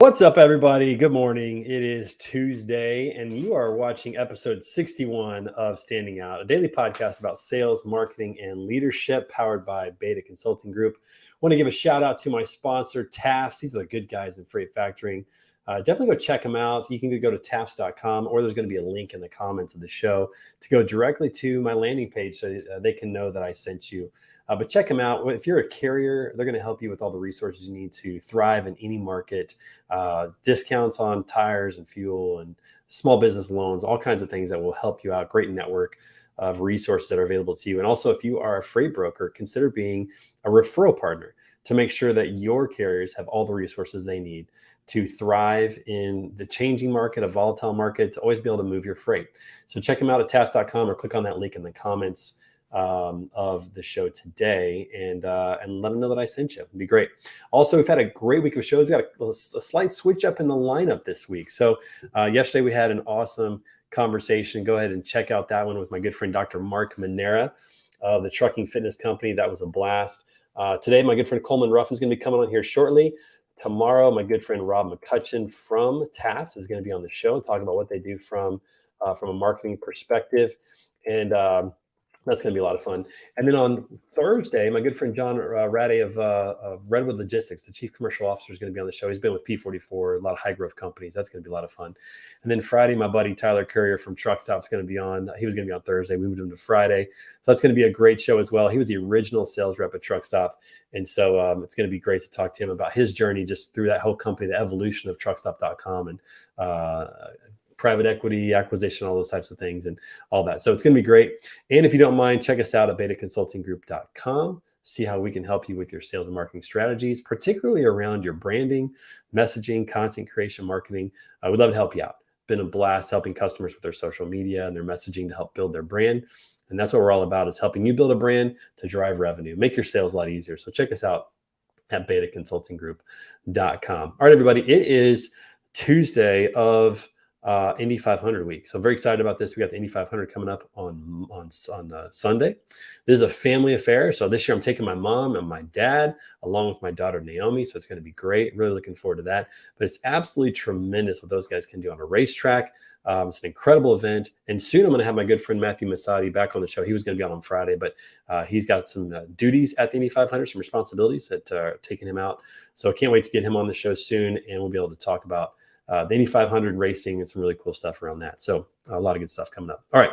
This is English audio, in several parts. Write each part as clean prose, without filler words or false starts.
What's up, everybody? Good morning. It is Tuesday, and you are watching episode 61 of Standing Out, a daily podcast about sales, marketing, and leadership powered by Beta Consulting Group. I want to give a shout out to my sponsor, Tafts. These are the good guys in freight factoring. Definitely go check them out. You can go to tafts.com, or there's going to be a link in the comments of the show to go directly to my landing page so they can know that I sent you. But check them out. If you're a carrier, they're going to help you with all the resources you need to thrive in any market, discounts on tires and fuel and small business loans, all kinds of things that will help you out. Great network of resources that are available to you. And also, if you are a freight broker, consider being a referral partner to make sure that your carriers have all the resources they need to thrive in the changing market, a volatile market, to always be able to move your freight. So check them out at tafts.com or click on that link in the comments of the show today and let them know that I sent you. It'd be great. Also, we've had a great week of shows. We got a slight switch up in the lineup this week. So yesterday we had an awesome conversation. Go ahead and check out that one with my good friend, Dr. Mark Manera of the Trucking Fitness Company. That was a blast. Today, my good friend Coleman Ruffin is going to be coming on here shortly. Tomorrow, my good friend Rob McCutcheon from Tafts is going to be on the show and talk about what they do from a marketing perspective. And that's going to be a lot of fun. And then on Thursday, my good friend John Radde of Redwood Logistics, the Chief Commercial Officer, is going to be on the show. He's been with P44, a lot of high growth companies. That's going to be a lot of fun. And then Friday, my buddy Tyler Courier from Truckstop is going to be on. He was going to be on Thursday. We moved him to Friday. So that's going to be a great show as well. He was the original sales rep at Truckstop. And so it's going to be great to talk to him about his journey just through that whole company, the evolution of truckstop.com and private equity acquisition, all those types of things and all that. So it's going to be great. And if you don't mind, check us out at betaconsultinggroup.com. See how we can help you with your sales and marketing strategies, particularly around your branding, messaging, content creation, marketing. We'd love to help you out. Been a blast helping customers with their social media and their messaging to help build their brand. And that's what we're all about, is helping you build a brand to drive revenue, make your sales a lot easier. So check us out at betaconsultinggroup.com. All right, everybody, it is Tuesday of Indy 500 week. So very excited about this. We got the Indy 500 coming up on Sunday. This is a family affair. So this year I'm taking my mom and my dad along with my daughter Naomi. So it's going to be great. Really looking forward to that. But it's absolutely tremendous what those guys can do on a racetrack. It's an incredible event. And soon I'm going to have my good friend Matthew Masadi back on the show. He was going to be on Friday, but he's got some duties at the Indy 500, some responsibilities that are taking him out. So I can't wait to get him on the show soon, and we'll be able to talk about the Indy 500 racing and some really cool stuff around that. So a lot of good stuff coming up. All right,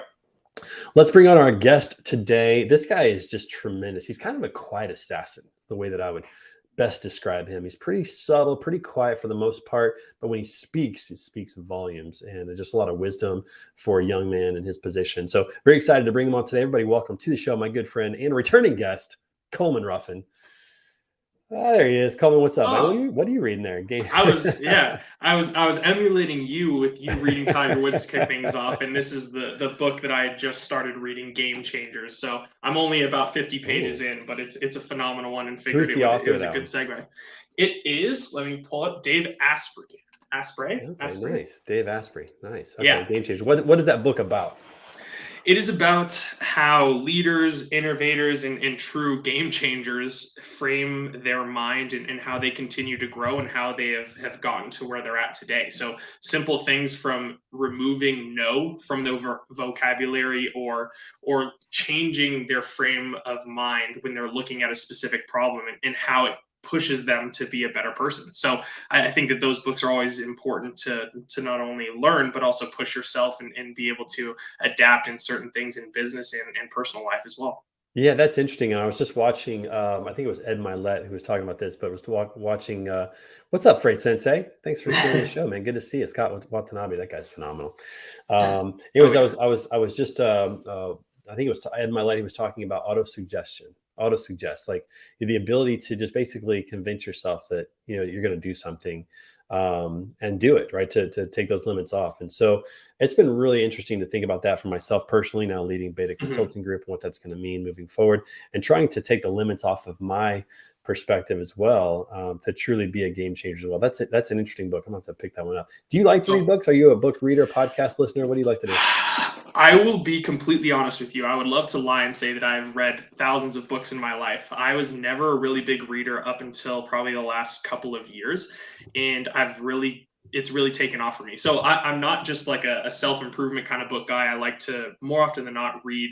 let's bring on our guest today. This guy is just tremendous. He's kind of a quiet assassin, the way that I would best describe him. He's pretty subtle, pretty quiet for the most part, but when he speaks volumes, and there's just a lot of wisdom for a young man in his position. So very excited to bring him on today. Everybody, welcome to the show, my good friend and returning guest, Coleman Ruffin. There he is. Coleman, what's up, man? What are you reading there? I was emulating you with you reading Tiger Woods to kick things off, and this is the book that I had just started reading, Game Changers. So I'm only about 50 pages in, but it's a phenomenal one, and figured it was a good segue. It is, let me pull up, Dave Asprey. Okay, nice. Dave Asprey. Nice. Okay, yeah. Game Changers. What is that book about? It is about how leaders, innovators, and true game changers frame their mind and how they continue to grow and how they have gotten to where they're at today. So simple things from removing no from their vocabulary or changing their frame of mind when they're looking at a specific problem and how it pushes them to be a better person. So I think that those books are always important to not only learn, but also push yourself and be able to adapt in certain things in business and personal life as well. Yeah, that's interesting. And I was just watching, I think it was Ed Milet who was talking about this, but was watching, what's up, Freight Sensei? Thanks for joining the show, man. Good to see you. Scott Watanabe, that guy's phenomenal. I was just, I think it was Ed Milet, he was talking about auto-suggest, like the ability to just basically convince yourself that, you're going to do something and do it, right? To take those limits off. And so it's been really interesting to think about that for myself personally, now leading Beta Consulting Group and what that's going to mean moving forward, and trying to take the limits off of my perspective as well, to truly be a game changer as well. That's an interesting book. I'm going to have to pick that one up. Do you like to read books? Are you a book reader, podcast listener? What do you like to do? I will be completely honest with you. I would love to lie and say that I've read thousands of books in my life. I was never a really big reader up until probably the last couple of years, and it's really taken off for me. So I'm not just like a self improvement kind of book guy. I like to more often than not read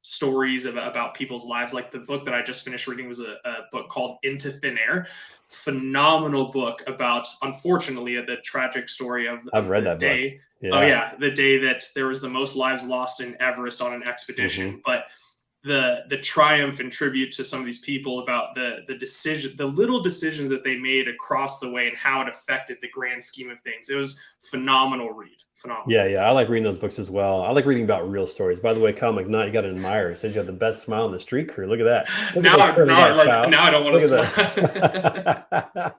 stories about people's lives. Like the book that I just finished reading was a book called Into Thin Air. Phenomenal book about, unfortunately, the tragic story I've of read the that book. day. Oh Yeah. yeah, the day that there was the most lives lost in Everest on an Hmm. expedition. But the triumph and tribute to some of these people about the little decisions that they made across the way and how it affected the grand scheme of things. It was phenomenal read. Phenomenal. Yeah, I like reading those books as well. I like reading about real stories. By the way, Kyle McNutt, you got to admire. He says you have the best smile in the street crew. Look at that. Look at those curly hats, Kyle. Now I don't want Look to at those. smile.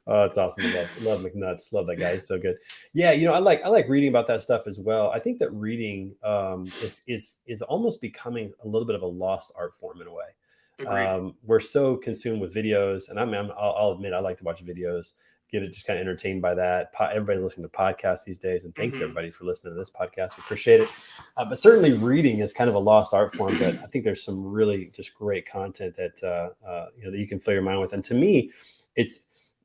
Oh, it's awesome. I love McNutts. Love that guy. He's so good. Yeah, I like reading about that stuff as well. I think that reading is almost becoming a little bit of a lost art form in a way. Agreed. We're so consumed with videos, and I'll admit I like to watch videos, get it just kind of entertained by that. Everybody's listening to podcasts these days, and thank you Hmm. everybody for listening to this podcast. We appreciate it. But certainly, reading is kind of a lost art form. But I think there's some really just great content that that you can fill your mind with. And to me, it's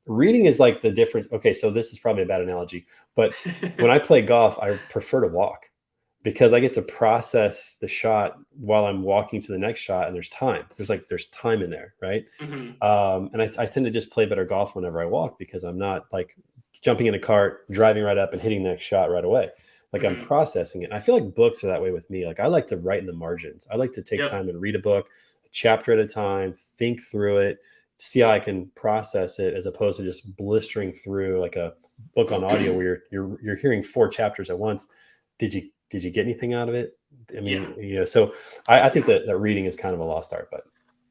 reading is like the difference. Okay, so this is probably a bad analogy, but when I play golf, I prefer to walk because I get to process the shot while I'm walking to the next shot, and there's time. There's time in there, right? Hmm. And I tend to just play better golf whenever I walk because I'm not like jumping in a cart, driving right up, and hitting the next shot right away. Like I'm Hmm. processing it. And I feel like books are that way with me. Like I like to write in the margins. I like to take Yep. time and read a book, a chapter at a time, think through it, see how I can process it, as opposed to just blistering through like a book on audio where you're hearing four chapters at once. Did you get anything out of it? I Yeah. mean, so I think that reading is kind of a lost art, but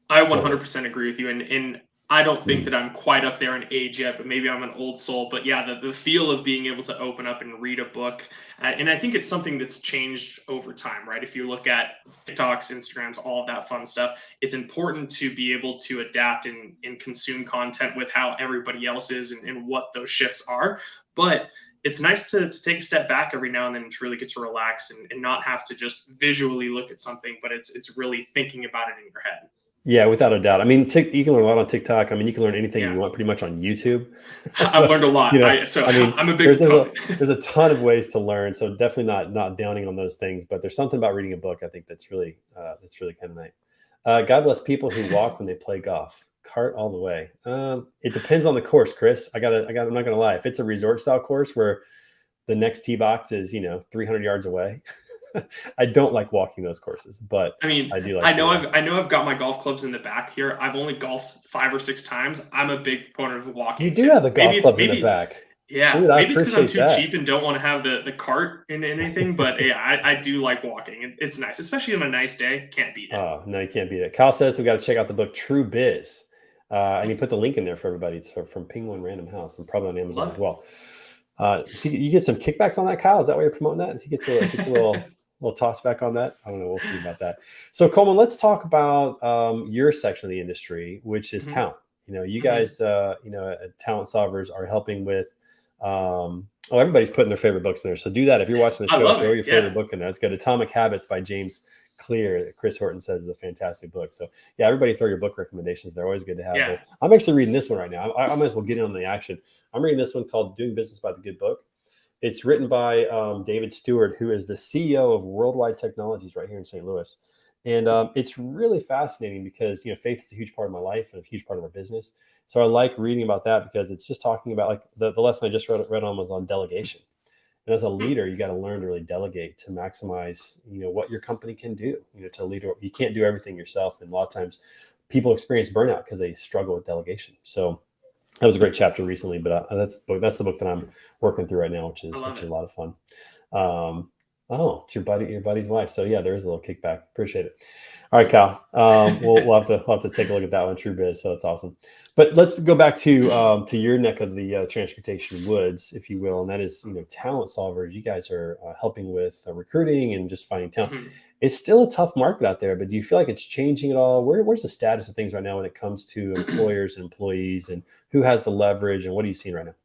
I I don't know. 100% agree with you, and I don't think that I'm quite up there in age yet, but maybe I'm an old soul. But yeah, the feel of being able to open up and read a book, and I think it's something that's changed over time, right? If you look at TikToks, Instagrams, all of that fun stuff, it's important to be able to adapt and consume content with how everybody else is and what those shifts are. But it's nice to take a step back every now and then and to really get to relax and not have to just visually look at something, but it's really thinking about it in your head. Yeah, without a doubt. I mean, you can learn a lot on TikTok. I mean, you can learn anything Yeah. you want pretty much on YouTube. I've So, learned a lot. I mean, I'm a big there's a proponent. there's a ton of ways to learn. So definitely not downing on those things, but there's something about reading a book I think that's really kind of nice. God bless people who walk when they play golf. Cart all the way. It depends on the course, Chris. I'm not gonna lie. If it's a resort style course where the next tee box is 300 yards away, I don't like walking those courses, but I mean, I do like to. I know I've got my golf clubs in the back here. I've only golfed 5 or 6 times. I'm a big proponent of You walking do too. have the golf clubs in the back. Yeah, Dude, I maybe it's because 'cause I'm appreciate too cheap that. and don't wanna have the cart and anything, but yeah, I do like walking. It's nice, especially on a nice day. Can't beat it. Oh, no, you can't beat it. Kyle says we got to check out the book True Biz. And he put the link in there for everybody. It's from Penguin Random House and probably on Amazon Love as it. well. So you get some kickbacks on that, Kyle? Is that why you're promoting that? He gets a little toss back on that. I don't know. We'll see about that. So Coleman, let's talk about your section of the industry, which is Mhm, talent. You mhm. guys, talent solvers are helping with. Everybody's putting their favorite books in there. So do that if you're watching the I show. love Throw it, your yeah. favorite book in there. Let's go to Atomic Habits by James Clear. Chris Horton says is a fantastic book. So yeah, everybody throw your book recommendations. They're always good to have Yeah. those. I'm actually reading this one right now. I might as well get in on the action. I'm reading this one called Doing Business by the Good Book. It's written by David Stewart, who is the CEO of Worldwide Technologies right here in St. Louis. And it's really fascinating because faith is a huge part of my life and a huge part of our business. So I like reading about that because it's just talking about like the lesson I just read on was on delegation. And as a Mm, leader, you got to learn to really delegate to maximize what your company can do. To lead, you can't do everything yourself, and a lot of times people experience burnout because they struggle with delegation. So that was a great chapter recently, but that's the book that I'm working through right now, which I is love which is a it. lot of fun. um it's your buddy's wife, so yeah, there is a little kickback. Appreciate it. All right, Cal. We'll have to take a look at that one. True Biz, so that's awesome. But let's go back to your neck of the transportation woods, if you will, and that is talent solvers. You guys are helping with recruiting and just finding talent. Mhm. It's still a tough market out there, but do you feel like it's changing at all? Where's the status of things right now when it comes to employers and employees, and who has the leverage, and what are you seeing right now?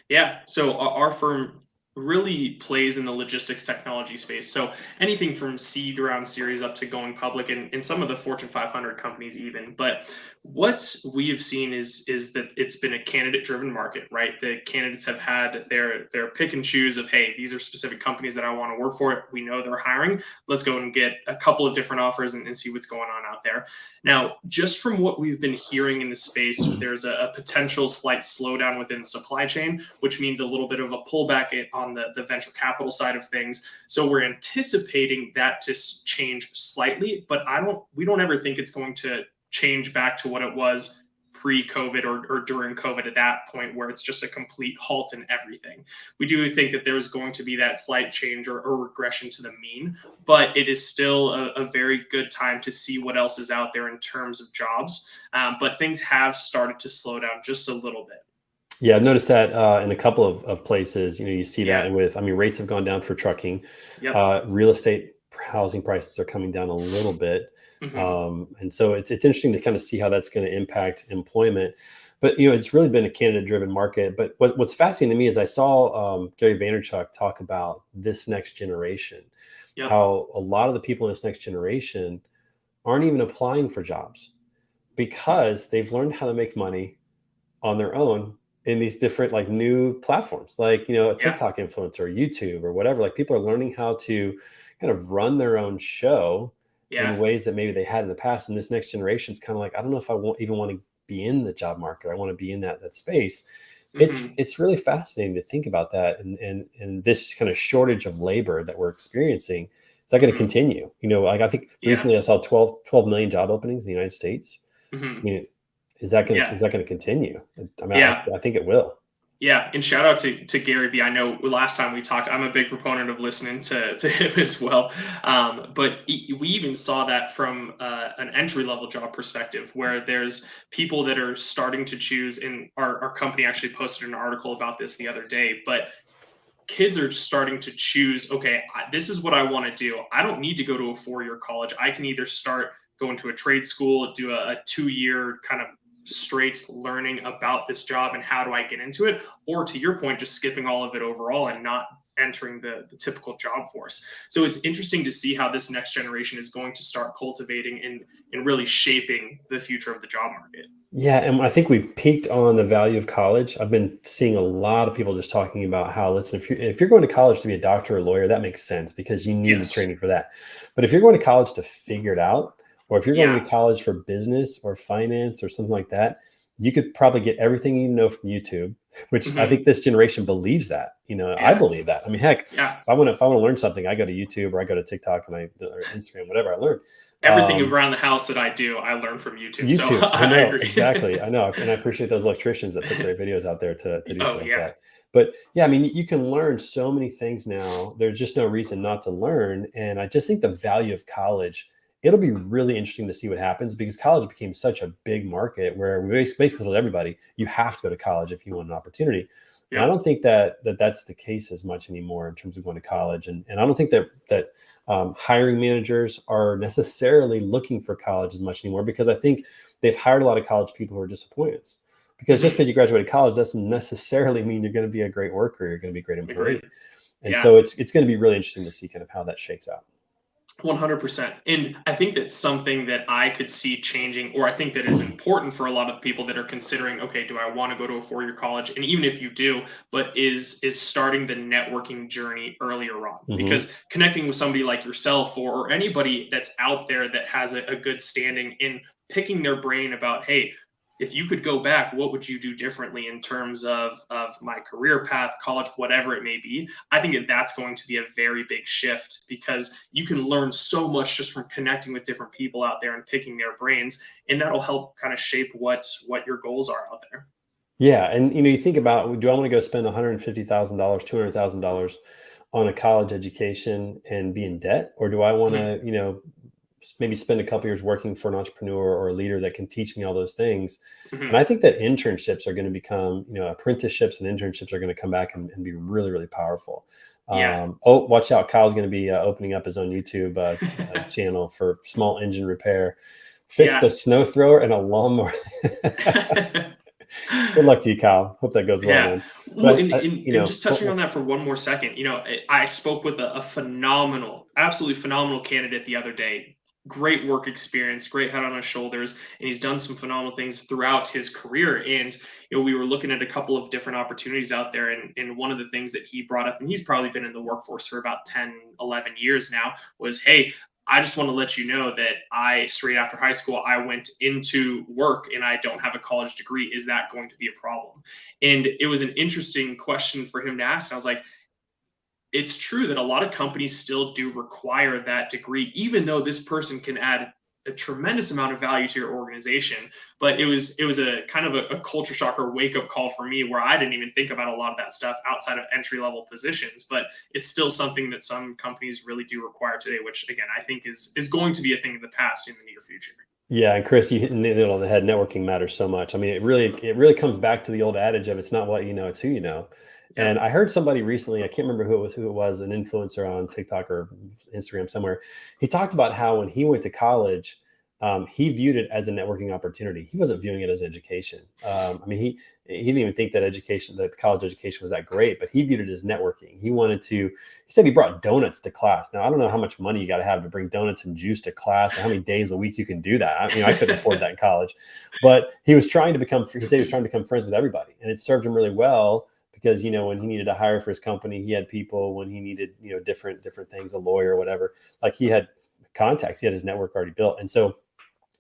Yeah. So our firm. really plays in the logistics technology space. So anything from seed round series up to going public and some of the Fortune 500 companies even. But what we have seen is that it's been a candidate driven market, right? The candidates have had their pick and choose of, hey, these are specific companies that I want to work for. We know they're hiring. Let's go and get a couple of different offers and see what's going on out there. Now, just from what we've been hearing in the space, there's a potential slight slowdown within the supply chain, which means a little bit of a pullback on the venture capital side of things. So we're anticipating that to change slightly, but we don't ever think it's going to change back to what it was pre-COVID or during COVID at that point where it's just a complete halt in everything. We do think that there's going to be that slight change or regression to the mean, but it is still a very good time to see what else is out there in terms of jobs. But things have started to slow down just a little bit. Yeah, I've noticed that in a couple of places. You see Yeah. that with, I mean, rates have gone down for trucking. Yep. Real estate housing prices are coming down a little bit. Hmm. And so it's interesting to kind of see how that's going to impact employment. But, it's really been a candidate driven market. But what's fascinating to me is I saw Gary Vaynerchuk talk about this next generation, Yep. how a lot of the people in this next generation aren't even applying for jobs because they've learned how to make money on their own in these different like new platforms, like a Yeah. TikTok influencer, YouTube, or whatever. Like people are learning how to kind of run their own show in Yeah. ways that maybe they had in the past. And this next generation is kind of like, I don't know if I won't even want to be in the job market. I want to be in that space. It's Hmm. it's really fascinating to think about that, and this kind of shortage of labor that we're experiencing. Is that going to Hmm. continue? Like I think Yeah. recently I saw 12 million job openings in the United States. I Hmm. mean, is Yeah. that gonna continue? I mean, Yeah. I think it will. Yeah, and shout out to Gary Vee. I know last time we talked, I'm a big proponent of listening to him as well. But we even saw that from an entry level job perspective, where there's people that are starting to choose. And our company actually posted an article about this the other day. But kids are starting to choose, okay, this is what I want to do. I don't need to go to a 4 year college. I can either start going to a trade school, do a 2 year kind of straight learning about this job and how do I get into it, or to your point, just skipping all of it overall and not entering the typical job force. So it's interesting to see how this next generation is going to start cultivating and really shaping the future of the job market. Yeah, and I think we've peaked on the value of college. I've been seeing a lot of people just talking about how, listen, if you're going to college to be a doctor or lawyer, that makes sense because you need the Yes. training for that. But if you're going to college to figure it out, or if you're going Yeah. to college for business or finance or something like that, you could probably get everything you know from YouTube, which I Hmm. think this generation believes that. I Yeah. believe that. I mean, heck, Yeah. if I want to learn something, I go to YouTube or I go to TikTok or Instagram, whatever I learn. Everything Um, around the house that I do, I learn from YouTube. So YouTube. I I know, agree. exactly. I know. And I appreciate those electricians that put great videos out there to do Oh stuff like yeah. that. But yeah, I mean, you can learn so many things now. There's just no reason not to learn. And I just think the value of college, it'll be really interesting to see what happens because college became such a big market where we basically told everybody you have to go to college if you want an opportunity. And I Yep. don't think that's the case as much anymore in terms of going to college. And I don't think that hiring managers are necessarily looking for college as much anymore because I think they've hired a lot of college people who are disappointments. Because just Hmm. because you graduated college doesn't necessarily mean you're going to be a great worker, you're going to be a great Agreed. employee. And Yeah. so it's going to be really interesting to see kind of how that shakes out. 100%. And I think that's something that I could see changing, or I think that is important for a lot of people that are considering, okay, do I want to go to a 4 year college? And even if you do, but is starting the networking journey earlier on, Hmm. because connecting with somebody like yourself or anybody that's out there that has a good standing in picking their brain about, hey, if you could go back, what would you do differently in terms of my career path, college, whatever it may be? I think that that's going to be a very big shift because you can learn so much just from connecting with different people out there and picking their brains, and that'll help kind of shape what your goals are out there. Yeah, and you think about, do I want to go spend $150,000, $200,000 on a college education and be in debt, or do I want Mhm. to, maybe spend a couple years working for an entrepreneur or a leader that can teach me all those things? And I Mhm. think that internships are going to become, apprenticeships and internships are going to come back and be really, really powerful. Yeah. Oh, watch out! Kyle's going to be opening up his own YouTube channel for small engine repair. Fixed Yeah. a snow thrower and a lawnmower. Good luck to you, Kyle. Hope that goes well, Yeah. man. Well, But and just touching on that for one more second, I spoke with a phenomenal, absolutely phenomenal candidate the other day. Great work experience, great head on his shoulders, and he's done some phenomenal things throughout his career. And we were looking at a couple of different opportunities out there, and one of the things that he brought up, and he's probably been in the workforce for about 10, 11 years now, was, hey, I just want to let you know that straight after high school, I went into work and I don't have a college degree. Is that going to be a problem? And it was an interesting question for him to ask. I was like, it's true that a lot of companies still do require that degree, even though this person can add a tremendous amount of value to your organization. But it was a kind of a culture shock or wake up call for me, where I didn't even think about a lot of that stuff outside of entry level positions. But it's still something that some companies really do require today, which again I think is going to be a thing of the past in the near future. yeah, and Chris, you hit the nail on the head. Networking matters so much. I mean, it really comes back to the old adage of it's not what you know, it's who you know. And Yep. I heard somebody recently, I can't remember who it was, an influencer on TikTok or Instagram somewhere. He talked about how when he went to college, he viewed it as a networking opportunity. He wasn't viewing it as education. I mean, he didn't even think that college education was that great, but he viewed it as networking. He said he brought donuts to class. Now, I don't know how much money you got to have to bring donuts and juice to class, or how many days a week you can do that. I couldn't afford that in college, but he said he was trying to become friends with everybody, and it served him really well because when he needed to hire for his company, he had people. When he needed different things, a lawyer or whatever, like he had contacts, he had his network already built. And so,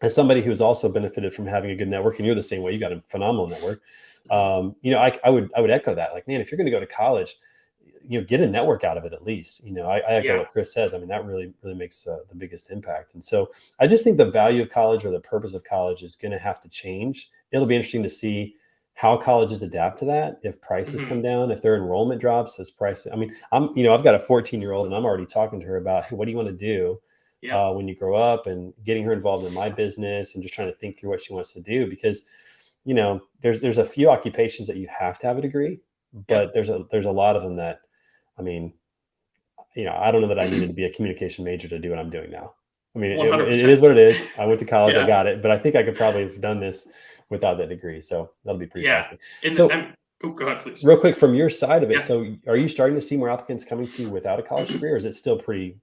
as somebody who's also benefited from having a good network, and you're the same way, you got a phenomenal network. I would echo that. Like, man, if you're going to go to college, get a network out of it at least. I echo Yeah. what Chris says. I mean, that really makes the biggest impact. And so, I just think the value of college, or the purpose of college, is going to have to change. It'll be interesting to see how colleges adapt to that. If prices come Mhm. down, if their enrollment drops, as price. I mean, I've got a 14-year-old, and I'm already talking to her about, hey, what do you want to do Yep. when you grow up, and getting her involved in my business, and just trying to think through what she wants to do. Because there's a few occupations that you have to have a degree, Yep. but there's a lot of them that, I mean, I don't know that I needed to be a communication major to do what I'm doing now. I mean, it 100%. is what it is. I went to college, I Yeah. got it, but I think I could probably have done this without that degree. So that'll be pretty Yeah. fascinating. And So, I'm Oh, go ahead, real please. quick, from your side of it, Yeah. so are you starting to see more applicants coming to you without a college degree, or is it still pretty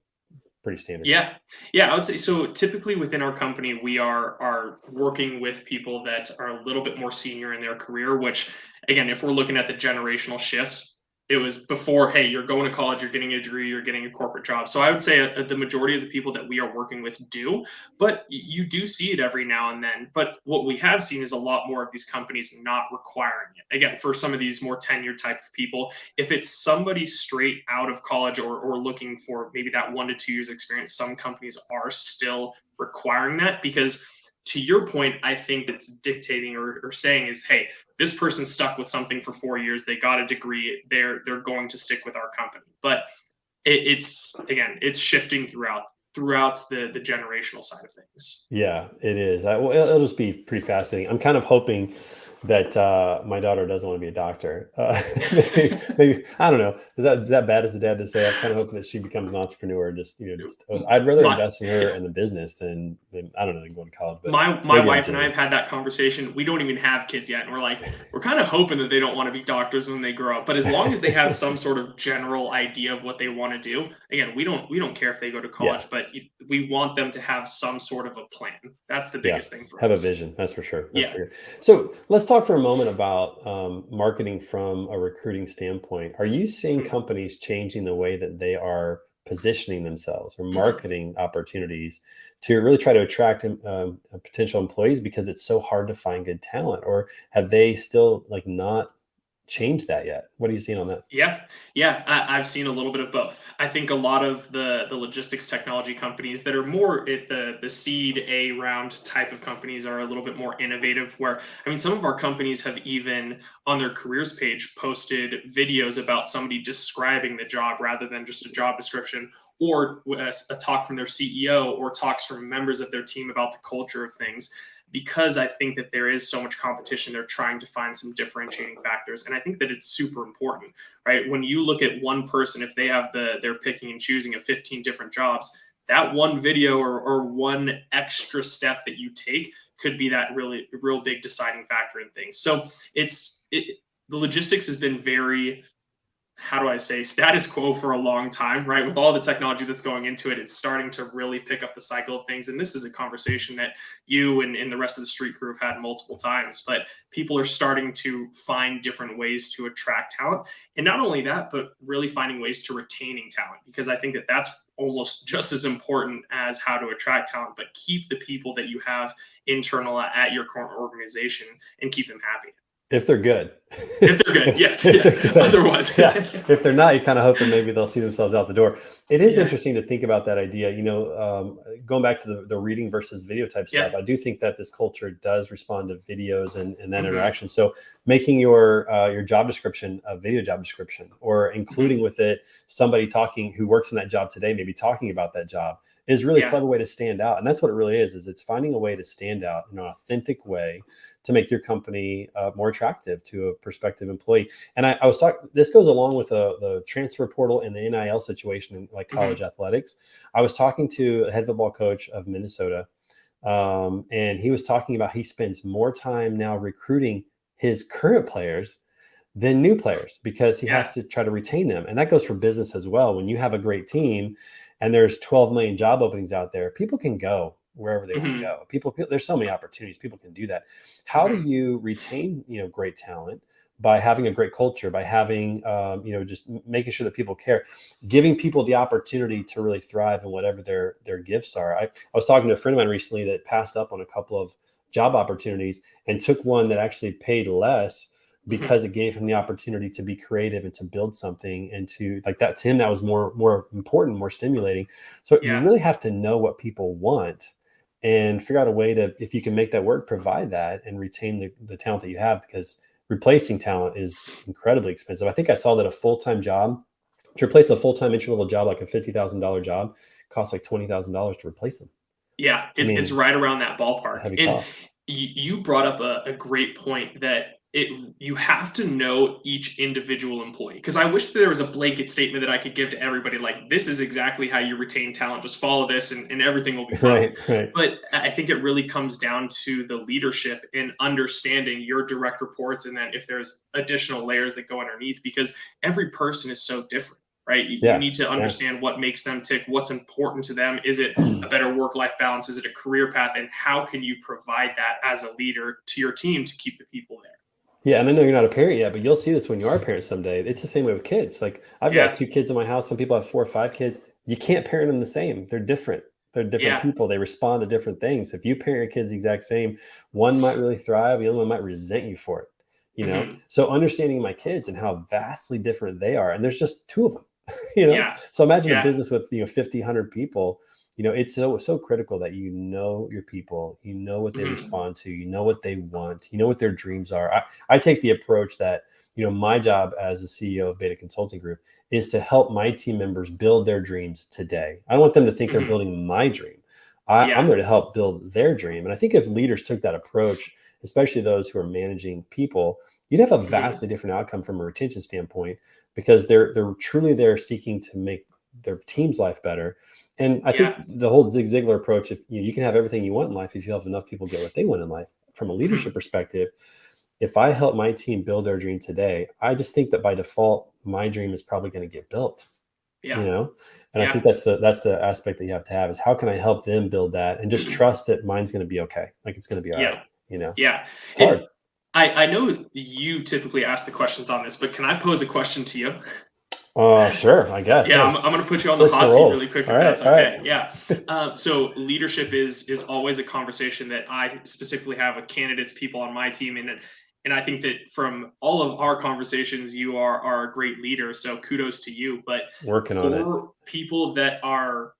standard? Yeah. Yeah, I would say so. Typically within our company, we are working with people that are a little bit more senior in their career, which again, if we're looking at the generational shifts, it was before, hey, you're going to college, you're getting a degree, you're getting a corporate job. So I would say the majority of the people that we are working with do, but you do see it every now and then. But what we have seen is a lot more of these companies not requiring it. Again, for some of these more tenured type of people, if it's somebody straight out of college, or looking for maybe that 1 to 2 years experience, some companies are still requiring that because, to your point, I think it's dictating or saying is, hey, this person stuck with something for 4 years, they got a degree, they're going to stick with our company. But it's again, it's shifting throughout the generational side of things. Yeah, it is. Well, it'll just be pretty fascinating. I'm kind of hoping that my daughter doesn't want to be a doctor. Maybe I don't know. Is that bad as a dad to say? I'm kind of hoping that she becomes an entrepreneur. I'd rather my invest in her and the business than I don't know, than going to college. But my maybe I'm wife and I jaded. have had that conversation. We don't even have kids yet, and we're kind of hoping that they don't want to be doctors when they grow up. But as long as they have some sort of general idea of what they want to do, again, we don't care if they go to Yeah, college, but we want them to have some sort of a plan. That's the yeah. biggest thing for Have a us. vision. That's for sure. That's Yeah. for sure. So let's talk for a moment about marketing from a recruiting standpoint. Are you seeing Mhm. companies changing the way that they are positioning themselves or marketing opportunities to really try to attract potential employees, because it's so hard to find good talent? Or have they still like not changed that yet? What are you seeing on that? Yeah, yeah, I've seen a little bit of both. I think a lot of the logistics technology companies that are more at the seed A round type of companies are a little bit more innovative. Where I mean, some of our companies have even on their careers page posted videos about somebody describing the job rather than just a job description, or a talk from their CEO, or talks from members of their team about the culture of things. Because I think that there is so much competition, they're trying to find some differentiating factors, and I think that it's super important, right? When you look at one person, if they have they're picking and choosing of 15 different jobs, that one video or one extra step that you take could be that really real big deciding factor in things. So the logistics has been very, how do I say, status quo for a long time, right? With all the technology that's going into it, it's starting to really pick up the cycle of things. And this is a conversation that you and the rest of the street crew have had multiple times, but people are starting to find different ways to attract talent. And not only that, but really finding ways to retaining talent, because I think that that's almost just as important as how to attract talent, but keep the people that you have internal at your current organization and keep them happy. If they're good. If they're good, yes, If yes. they're good. Otherwise, Yeah. If they're not, you kind of hope that maybe they'll see themselves out the door. It is yeah, interesting to think about that idea. Going back to the reading versus video type stuff, yeah, I do think that this culture does respond to videos and that hmm interaction. So making your job description a video job description, or hmm including with it somebody talking who works in that job today, maybe talking about that job, is really a yeah, clever way to stand out. And that's what it really is it's finding a way to stand out in an authentic way to make your company more attractive to a prospective employee. And I was talking, this goes along with the transfer portal and the NIL situation in like hmm college athletics. I was talking to a head football coach of Minnesota, and he was talking about he spends more time now recruiting his current players than new players because he has yeah, to try to retain them. And that goes for business as well. When you have a great team and there's 12 million job openings out there, people can go wherever they want to hmm go. There's so many opportunities. People can do that. How do hmm you retain, great talent? By having a great culture, by having, just making sure that people care, giving people the opportunity to really thrive in whatever their gifts are. I was talking to a friend of mine recently that passed up on a couple of job opportunities and took one that actually paid less hmm because it gave him the opportunity to be creative and to build something, and to like that, to him that was more important, more stimulating. So you yeah, really have to know what people want and figure out a way to, if you can make that work, provide that and retain the talent that you have, because replacing talent is incredibly expensive. I think I saw that a full-time job, to replace a full-time entry-level job, like a $50,000 job, costs like $20,000 to replace them. yeah. I It's mean, right around that it's a ballpark. heavy And cost. you brought up a great point that you have to know each individual employee, because I wish there was a blanket statement that I could give to everybody, like this is exactly how you retain talent, just follow this and everything will be fine. Right, right. But I think it really comes down to the leadership and understanding your direct reports, and then if there's additional layers that go underneath, because every person is so different, right? You Yeah, need to yeah. understand what makes them tick, what's important to them. Is it a better work-life balance? Is it a career path? And how can you provide that as a leader to your team to keep the people there? Yeah, and I know you're not a parent yet, but you'll see this when you are a parent someday. It's the same way with kids. Like I've got Yeah, 2 kids in my house. Some people have 4 or 5 kids. You can't parent them the same. They're different. They're different yeah, people. They respond to different things. If you parent your kids the exact same, one might really thrive, the other one might resent you for it. hmm, So understanding my kids and how vastly different they are, and there's just 2 of them. yeah, So imagine a yeah, business with 50, 100 people. It's so critical that your people, what they hmm, respond to, what they want, what their dreams are. I take the approach that, my job as a CEO of Beta Consulting Group is to help my team members build their dreams today. I don't want them to think they're hmm, building my dream. I'm yeah, there to help build their dream. And I think if leaders took that approach, especially those who are managing people, you'd have a hmm, vastly different outcome from a retention standpoint, because they're truly there seeking to make their team's life better. And I think yeah, the whole Zig Ziglar approach, if you can have everything you want in life if you help enough people get what they want in life. From a hmm, leadership perspective, if I help my team build their dream today, I just think that by default, my dream is probably going to get built, you yeah, know? And I yeah, think that's the aspect that you have to have, is how can I help them build that and just trust that mine's going to be okay. Like it's going to be all right. yeah, You know, yeah. it's hard. And I know you typically ask the questions on this, but can I pose a question to you? Sure. I guess. Yeah, Yeah. I'm going to put you on the Switch the hot seat really roles. quick All if right. that's All right. okay. Yeah. So leadership is always a conversation that I specifically have with candidates, people on my team, and I think that from all of our conversations, you are a great leader. So kudos to you. But Working on it. for people that are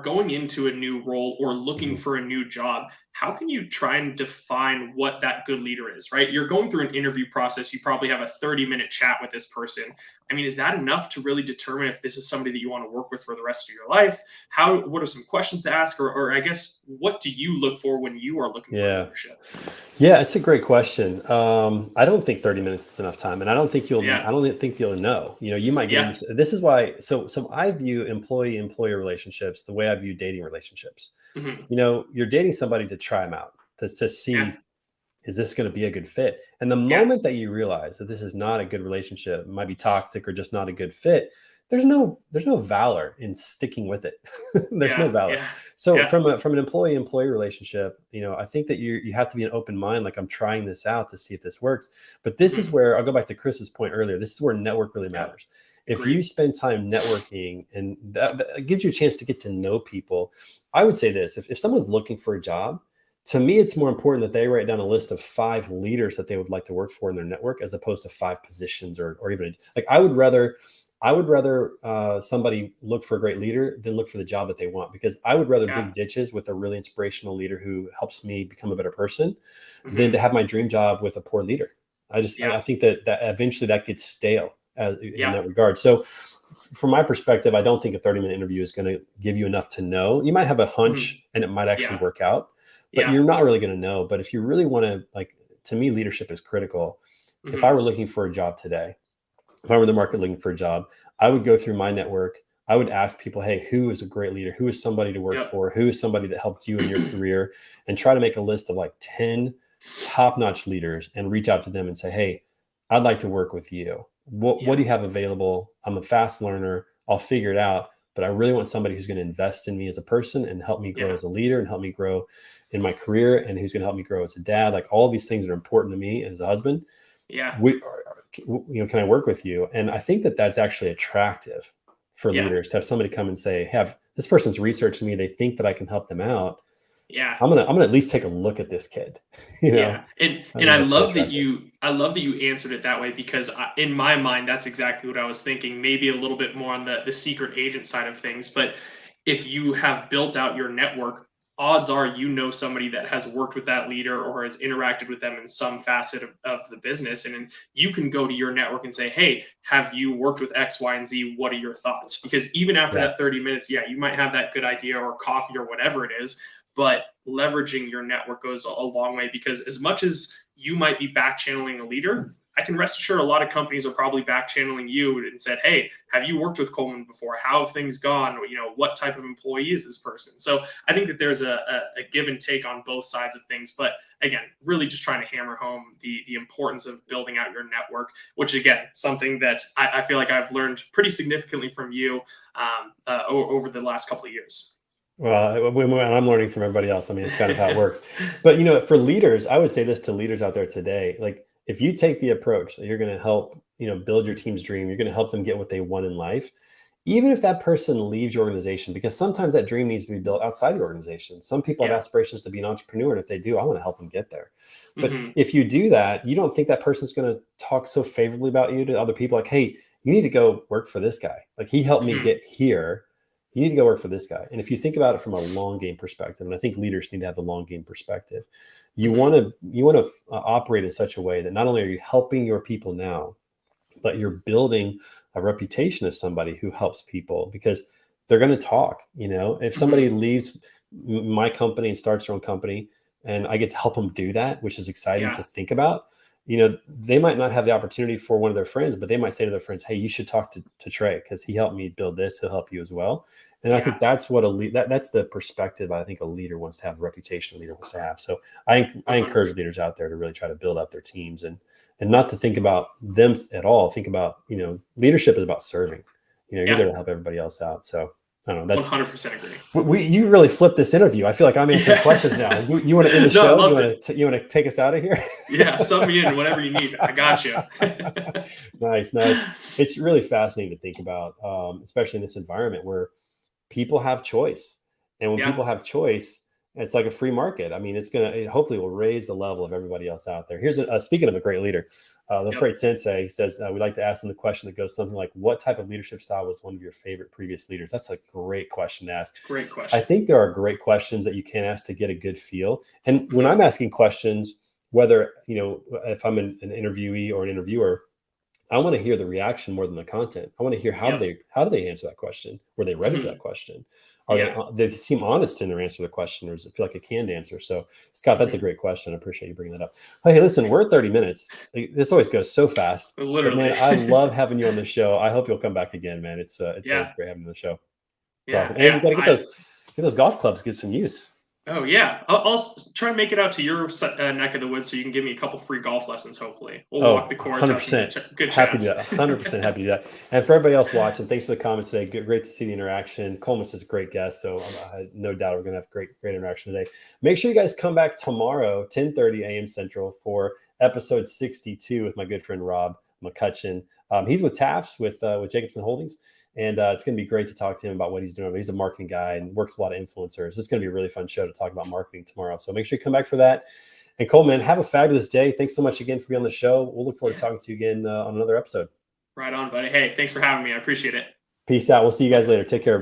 going into a new role or looking Mhm. for a new job, how can you try and define what that good leader is, right? You're going through an interview process. You probably have a 30-minute chat with this person. I mean, is that enough to really determine if this is somebody that you want to work with for the rest of your life? What are some questions to ask? Or I guess, what do you look for when you are looking for Yeah. leadership? Yeah, it's a great question. I don't think 30 minutes is enough time, and Yeah. I don't think you'll know. You might get Yeah. into this is why. So I view employee-employer relationships the way I view dating relationships. Hmm. You're dating somebody to try them out. to Yeah. see, is this going to be a good fit? And the Yeah. moment that you realize that this is not a good relationship, might be toxic or just not a good fit, there's no valor in sticking with it. There's no Yeah. valor. Yeah. So Yeah. from an employee-employee relationship, I think that you have to be an open mind, like I'm trying this out to see if this works. But this is Mhm. where I'll go back to Chris's point earlier. This is where network really Yep. matters. If you Agreed. spend time networking, and that gives you a chance to get to know people. I would say this: if someone's looking for a job, to me, it's more important that they write down a list of 5 leaders that they would like to work for in their network, as opposed to 5 positions, or even like I would rather somebody look for a great leader than look for the job that they want, because I would rather Yeah. dig ditches with a really inspirational leader who helps me become a better person than to Mhm. have my dream job with a poor leader. I Yeah. think that eventually that gets stale in Yeah. that regard. So from my perspective, I don't think a 30-minute interview is going to give you enough to know. You might have a Mhm. hunch and it might actually Yeah. work out, but Yeah. you're not really going to know. But if you really want to, like, to me, leadership is critical. If I Mhm. were looking for a job today, if I were in the market looking for a job, I would go through my network. I would ask people, hey, who is a great leader? Who is somebody to work Yep. for? Who is somebody that helped you in your career? And try to make a list of like 10 top notch leaders and reach out to them and say, hey, I'd like to work with you. What Yeah. do you have available? I'm a fast learner. I'll figure it out. But I really want somebody who's going to invest in me as a person and help me grow Yeah. as a leader and help me grow in my career, and who's going to help me grow as a dad. Like, all of these things that are important to me as a husband. Yeah. Can I work with you? And I think that that's actually attractive for Yeah. leaders, to have somebody come and say, have this person's researching me. They think that I can help them out. Yeah. I'm gonna at least take a look at this kid. Yeah, and I and think that's really attractive. I love that you answered it that way, because in my mind that's exactly what I was thinking. Maybe a little bit more on the secret agent side of things, but if you have built out your network, odds are you know somebody that has worked with that leader or has interacted with them in some facet of the business, and then you can go to your network and say, "Hey, have you worked with X, Y, and Z? What are your thoughts?" Because even after Yeah, that 30 minutes, yeah, you might have that good idea or coffee or whatever it is, but leveraging your network goes a long way, because as much as you might be back channeling a leader, I can rest assured a lot of companies are probably back channeling you and said, "Hey, have you worked with Coleman before? How have things gone? What type of employee is this person?" So I think that there's a give and take on both sides of things. But again, really just trying to hammer home the importance of building out your network, which again, something that I feel like I've learned pretty significantly from you over the last couple of years. well, when I'm learning from everybody else, I mean, it's kind of how it works. But for leaders, I would say this to leaders out there today: like, if you take the approach that you're going to help, build your team's dream, you're going to help them get what they want in life, even if that person leaves your organization, because sometimes that dream needs to be built outside your organization. Some people have Yeah. aspirations to be an entrepreneur, and if they do, I want to help them get there. But Hmm. if you do that, you don't think that person's going to talk so favorably about you to other people, like, hey, you need to go work for this guy. Like, he helped me Hmm. get here. You need to go work for this guy. And if you think about it from a long game perspective, and I think leaders need to have the long game perspective, you Hmm. want to operate in such a way that not only are you helping your people now, but you're building a reputation as somebody who helps people, because they're going to talk. If somebody Hmm. leaves my company and starts their own company, and I get to help them do that, which is exciting to Yeah. think about. They might not have the opportunity for one of their friends, but they might say to their friends, hey, you should talk to Trey, because he helped me build this. He'll help you as well. And I think Yeah. that's what that's the perspective I think a leader wants to have, the reputation a leader wants to have. So I encourage 100%. leaders out there to really try to build up their teams, and not to think about them at all. Think about, leadership is about serving. You're there Yeah. to help everybody else out. So I don't know. That's 100% agree. you really flipped this interview. I feel like I'm answering questions now. Yeah. You want to end the No, I show? loved it. You want to take us out of here? Yeah, sub me in whatever you need. I got you. Nice. No, it's really fascinating to think about, especially in this environment where people have choice. And when Yeah. people have choice, it's like a free market. I mean, it hopefully will raise the level of everybody else out there. Here's speaking of a great leader, the Yep. Freight Sensei, he says, we like to ask them the question that goes something like, what type of leadership style was one of your favorite previous leaders? That's a great question to ask. Great I question. think there are great questions that you can ask to get a good feel. And when Hmm. I'm asking questions, whether, if I'm an interviewee or an interviewer, I want to hear the reaction more than the content. I want to hear Yep. how do they answer that question? Were they ready for that Hmm. question? Are Yeah. they seem honest in their answer to the question, or does it feel like a canned answer? So, Scott, that's a Hmm. great question. I appreciate you bringing that up. Hey, listen, we're at 30 minutes. This always goes so fast, but man, Literally. I love having you on the show. I hope you'll come back again, man. It's always Yeah. great having you on the show. It's Yeah. awesome, and we Yeah. got to get those golf clubs get some use. Oh yeah, I'll try and make it out to your neck of the woods so you can give me a couple free golf lessons. Hopefully, we'll walk Oh, the course, have some 100% good happy to do chats. that. 100% happy to do that. And for everybody else watching, thanks for the comments today. Great to see the interaction. Coleman's just a great guest, so I had no doubt we're going to have great interaction today. Make sure you guys come back tomorrow, 10:30 a.m. Central, for episode 62 with my good friend Rob McCutcheon. He's with Tafts with Jacobson Holdings, and it's going to be great to talk to him about what he's doing. He's a marketing guy and works with a lot of influencers. It's going to be a really fun show to talk about marketing tomorrow. So make sure you come back for that. And Coleman, have a fabulous day. Thanks so much again for being on the show. We'll look forward to Yeah, talking to you again on another episode. right on, buddy. Hey, thanks for having me. I appreciate it. Peace out. We'll see you guys later. Take care.